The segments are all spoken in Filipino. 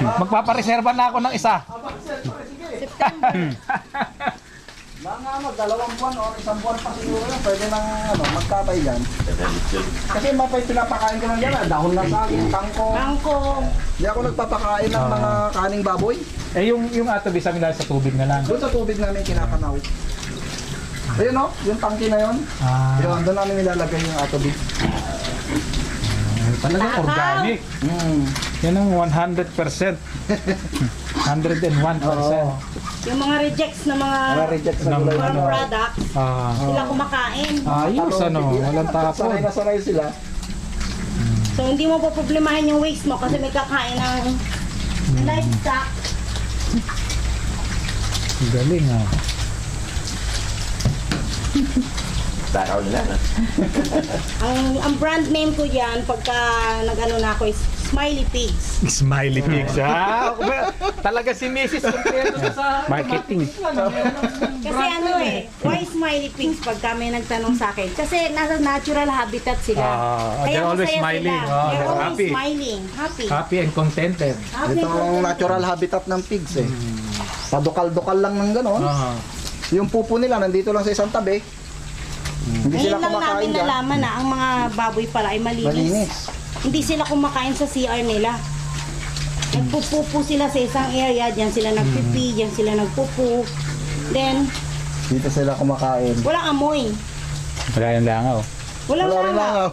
Magpapareserba na ako ng isa. Mga ano, 2 buwan o 1 buwan pa siguro yan, pwede nang magkatay dyan. Kasi pinapakain ko lang yan, dahon na saging, kangkong. Kangkong. Hindi ako nagpapakain ng mga kaning baboy. Eh yung atobi sa amin sa tubig na lang. Doon sa tubig namin kinakanaw. Ayun o, yung tangki na yun. Yun, doon namin nilalagay yung atobi. Talagang organic. Yan ang 100%. 101%. Yung mga rejects na mga Reject sa Ng gulay farm na. products, sila kumakain. Ayos ano, walang tapon. Sanay na sanay sila. So hindi mo poproblemahin yung waste mo kasi may kakain ng livestock. Galing ah. Taraw nila na. Ang brand name ko diyan pagka nag-ano na ako is Smiley Pigs. Smiley pigs ha. Talaga si Mrs. Kompleto sa Marketing. Kasi ano why Smiley Pigs pagka may nagtanong sa akin? Kasi nasa natural habitat sila. they're always masaya smiling. sila. Oh, They're they're always happy. smiling. Happy. Happy and contented. Happy. Ito ang natural habitat ng pigs eh. Padukal-dukal lang ng gano'n. Yung pupo nila nandito lang sa isang tabi. Hindi sila Ngayon lang kumakain namin dyan. nalaman na ang mga baboy pala ay malinis. Malinis. Hindi sila kumakain sa CR nila. Nagpupupo sila sa isang area, diyan sila nagpipi, diyan sila nagpupo. Then, Dito sila kumakain. walang amoy. Wala yung langaw. Walang Wala rin langaw. langaw.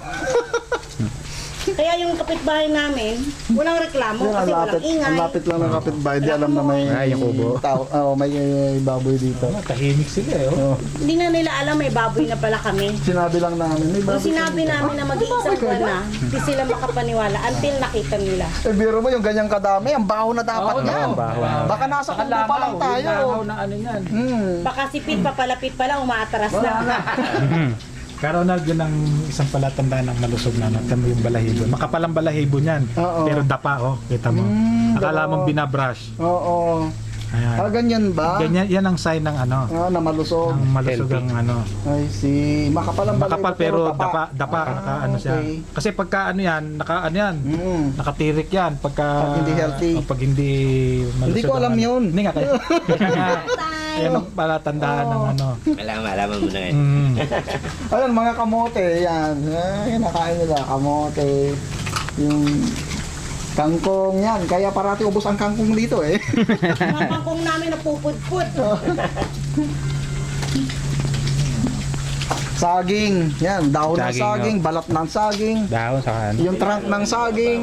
Kaya yung kapitbahay namin, walang reklamo Yun, kasi walang ang ingay. lapit lang ng kapitbahay. Di alam na may yung kubo. tao. May baboy dito. Tahimik sila eh. Oh. Hindi nga nila alam may baboy na pala kami. Sinabi lang namin, may Kung baboy. sinabi namin na mag-iisang buwan na, hindi sila makapaniwala until nakita nila. Eh, biro mo yung ganyang kadami, ang baho na dapat Oo, yan. ang baho. Baka nasa kubo pa lang tayo. Langaw na ano yan. Baka sipit papalapit pala, umaatras na. Karonald, yun ang isang palatandaan ng malusog na natin mo yung balahibo. Makapal ang balahibo niyan. Oo. Pero dapa, oh. Kita mo. Akala mong binabrush. Oo. Ayan. Ganyan ba? Ganyan, yan ang sign ng ano. Na malusog. Ng malusog ang ano. Ay, makapal ang balay. Makapal pero dapa naka ano siya. okay. Kasi pagka ano yan, naka ano yan. Nakatirik yan pagka Pag hindi healthy. pag hindi malusog. Hindi ko ang alam ano. yun. Hindi nga kaya. Yan ang palatandaan ng ano. Malaman mo na ngayon. Ayun, mga kamote, yan. Nakain nila, kamote. Yung kangkong yan. Kaya parati ubos ang kangkong dito eh. Mga kangkong namin napupudpud. Saging. Yan, dahon ng Saging, saging, balat ng saging. Dahon sa ano. Yung trunk ng saging.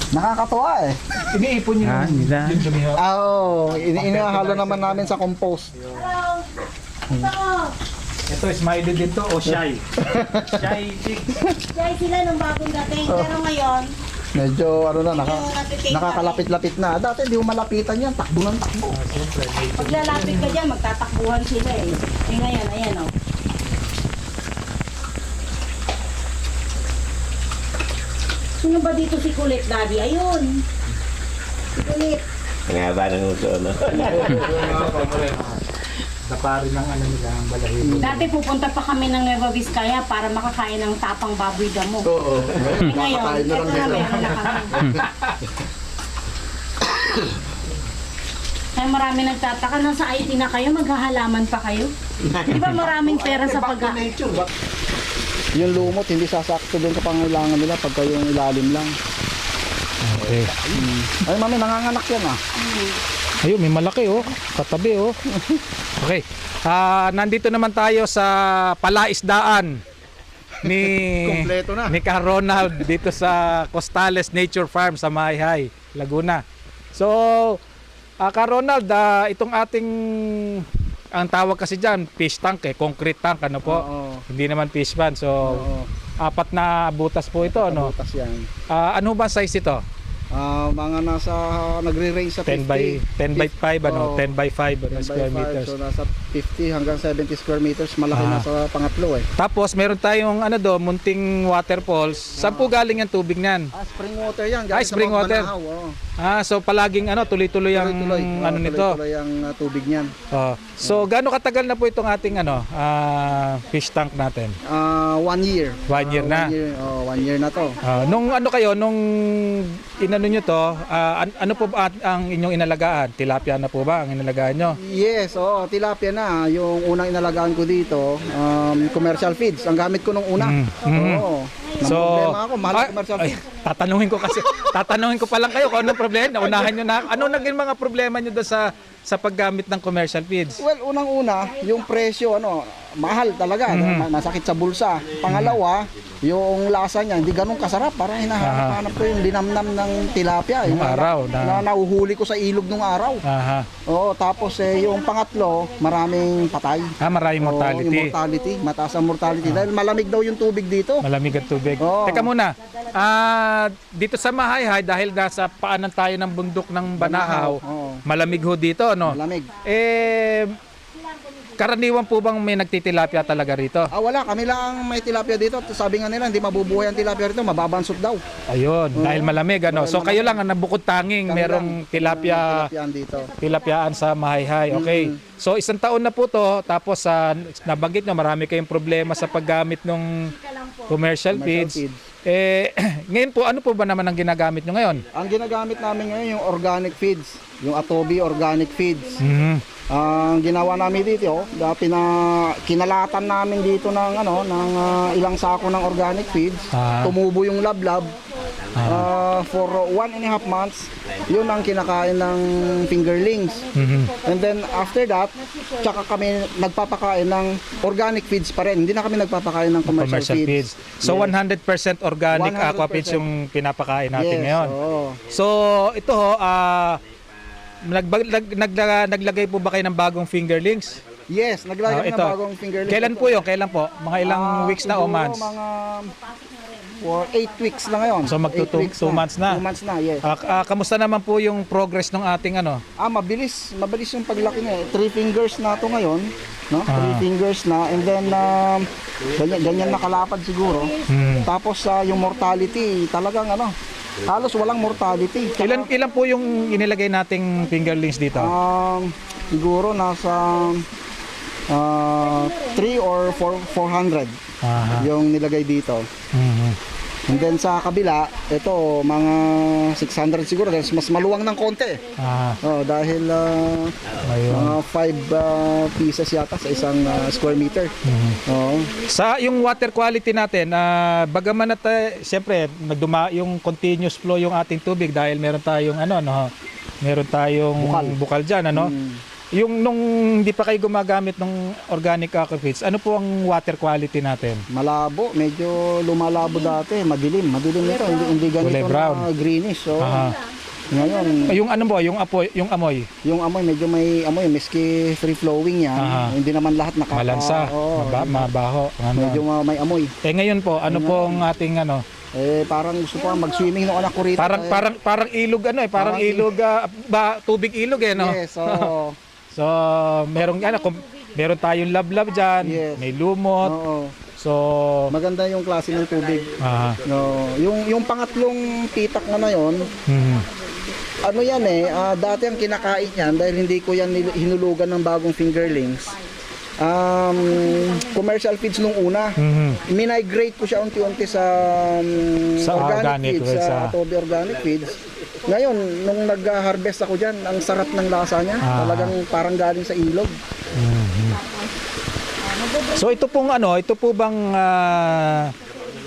Nakakatuwa eh. Iniipon yung yung sumihaw. Oo, inihalo naman namin sa compost. Hello! Ito! Ito, smiley din to o shy. Shy pig. Kaya sila nung bagong dating, pero ngayon, Medyo ano na, nakakalapit-lapit na. Dati hindi mo malapitan yan, takbo ng takbo. paglalapit ka dyan, magtatakbuhan sila eh. Eh ngayon, ayan o. Sino ba dito si Kulit, Daddy? Ayun! Si Kulit. Pangaba ng uso, no? Dapa rin ng ano nila, ang balahibo. Dati pupunta pa kami ng Nueva Vizcaya para makakain ng tapang baboy damo. Oo. Eh ngayon, ito na meron na kami. Kaya marami nagtataka, nasa IT na kayo, maghahalaman pa kayo. Di ba maraming pera sa pag- Yung lumot, hindi sasakto doon sa pangailangan nila pagka yung ilalim lang. Okay. Ay mami, nanganganak yan ah. Ayun, may malaki oh. Katabi oh. Okay. Nandito naman tayo sa palaisdaan ni Kompleto na. ni Ka Ronald dito sa Costales Nature Farm sa Mayhay, Laguna. So, Ka Ronald, itong ating ang tawag kasi diyan, fish tank eh, concrete tank ano po. Oo. Hindi naman fish pan. So, Oo. 4 na butas po ito ano. Butas yan. Ano ba size ito? Mga nasa, nagre-range sa 10 by 5 ano, 10 by 5 ano, 10 by square 5, meters. so nasa 50 hanggang 70 square meters, malaki na sa pangatlo eh. Tapos meron tayong ano do, munting waterfalls. Saan po galing ang tubig niyan? Spring water yan. Ay, spring water. So palaging ano, tuloy-tuloy ang ano nito. Tuloy ang tubig niyan. So gaano katagal na po itong ating ano, fish tank natin? 1 year. 1 year na. 1 1 year na to. Nung ano kayo, nung inano nyo to, ano po ba ang inyong inalagaan? Tilapia na po ba ang inalagaan nyo? Yes, tilapia na. Yung unang inalagaan ko dito, commercial feeds. Ang gamit ko nung una. Oo. So, Problema ako, mahal ang commercial feeds. tatanungin ko pa lang kayo kung anong problema. Unahan nyo na, ano naging mga problema nyo doon sa paggamit ng commercial feeds? Well, unang-una, yung presyo, mahal talaga. Masakit sa bulsa. Pangalawa, yung lasa niya, hindi ganun kasarap. Parang hinahanap ko yung dinamnam ng tilapia. Nung araw. Na nauhuli ko sa ilog nung araw. Aha. Oo, tapos yung pangatlo, maraming patay. Maraming mortality. Oo, yung mortality. Mataas ang mortality. Dahil malamig daw yung tubig dito. Malamig ang tubig. Oo. Teka muna, dito sa Mahayhay, dahil nasa paanan tayo ng bundok ng Banahaw, Oo. malamig ho dito, no? Malamig. Karaniwan po bang may nagtitilapia talaga rito? Wala. Kami lang may tilapia dito. Sabi nga nila, hindi mabubuhay ang tilapia rito. Mababansot daw. Ayun, dahil malamig, ano? So kayo lang ang nabukod tanging Kami merong tilapia, Tilapiaan dito. tilapiaan sa Mahayhay. Okay. So isang taon na po to, tapos nabanggit nyo, marami kayong problema sa paggamit ng commercial feeds. Ngayon po, ano po ba naman ang ginagamit nyo ngayon? Ang ginagamit namin ngayon yung organic feeds. Yung Atobi organic feeds. Ang ginawa namin dito, kinalatan namin dito ng ilang sako ng organic feeds. Tumubo yung lablab. For 1.5 months, yun ang kinakain ng fingerlings. And then after that, tsaka kami nagpapakain ng organic feeds pa rin. Hindi na kami nagpapakain ng commercial feeds. So 100% organic 100%. aqua feeds yung pinapakain natin ngayon. Oo. So ito ho, naglagay po ba kayo ng bagong fingerlings? Yes, naglagay ito. ng bagong fingerlings. Kailan po yun? Kailan po? Mga ilang weeks na o Siguro months? Mga for 8 weeks na ngayon. So magto 8 weeks 2 months na? 2 months na, yes. Kamusta naman po yung progress ng ating ano? Mabilis yung paglaki niya. 3 fingers na to ngayon, no? 3 fingers na, and then ganyan nakalapad siguro. Tapos yung mortality, talagang halos walang mortality. Ilan po yung inilagay nating fingerlings dito? Siguro nasa 3 or 400 yung nilagay dito. And then sa kabila, ito mga 600 siguro, mas maluwang ng konti. Dahil mga 5 pieces yata sa isang square meter. Sa yung water quality natin, bagaman at siyempre yung continuous flow yung ating tubig dahil meron tayong meron tayong bukal diyan, Yung nung hindi pa kayo gumagamit ng organic aqua feeds, ano po ang water quality natin? Malabo, medyo lumalabo dati, madilim ito, hindi ganito Kulay brown. na greenish. So ngayon, Yung ano po, yung amoy. yung amoy medyo may amoy, miski free flowing yan, hindi naman lahat Malansa, mabaho, medyo may amoy. Ngayon po, ano po ang ating Parang gusto ko mag-swimming ng anak ko rito. Parang ilog parang ilog tubig ilog no. Yes, So, meron tayong lablab diyan, Yes. may lumot. So, maganda yung klase ng tubig. Yung pangatlong pitak na yon, dati ang kinakain yan dahil hindi ko yan hinulugan ng bagong fingerlings. Commercial feeds nung una. Minigrate ko siya unti-unti sa organic feeds, sa Atobi organic feeds. Ngayon, nung nag-harvest ako dyan, ang sarap ng lasa niya. Talagang parang galing sa ilog. So ito po bang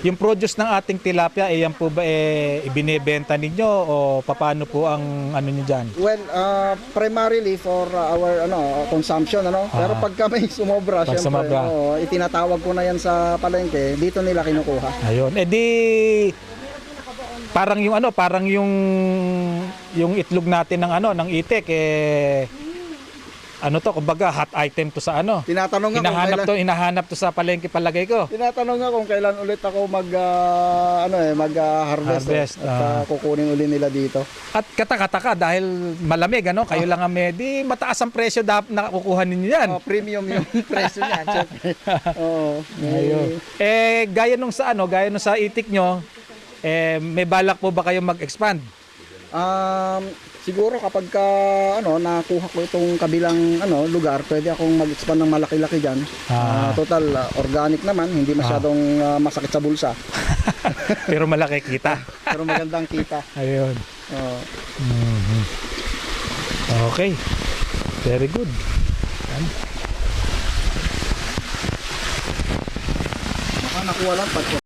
yung produce ng ating tilapia, yan po ba ibinebenta ninyo o paano po ang niyo diyan? Well, primarily for our consumption, Pero pagka may sumobra, syempre, itinatawag ko na yan sa palengke, dito nila kinukuha. Ayun. Parang yung itlog natin ng itik kumbaga hot item to sa Tinatanong nga hinahanap to sa palengke palagay ko. Tinatanong nga kung kailan ulit ako mag-harvest at kukunin ulit nila dito. At kataka dahil malamig kayo lang ang mataas ang presyo na kukuha ninyo yan. Premium yung presyo niyan, syempre. Ayun. Gaya nung sa itik nyo, may balak po ba kayo mag-expand? Siguro kapag ka, nakuha ko itong kabilang lugar, pwede akong mag-expand ng malaki-laki dyan. Total, organic naman, hindi masyadong masakit sa bulsa. Pero malaki kita. Pero magandang kita. Ayun. Oo. Okay. Very good. Baka nakuha lang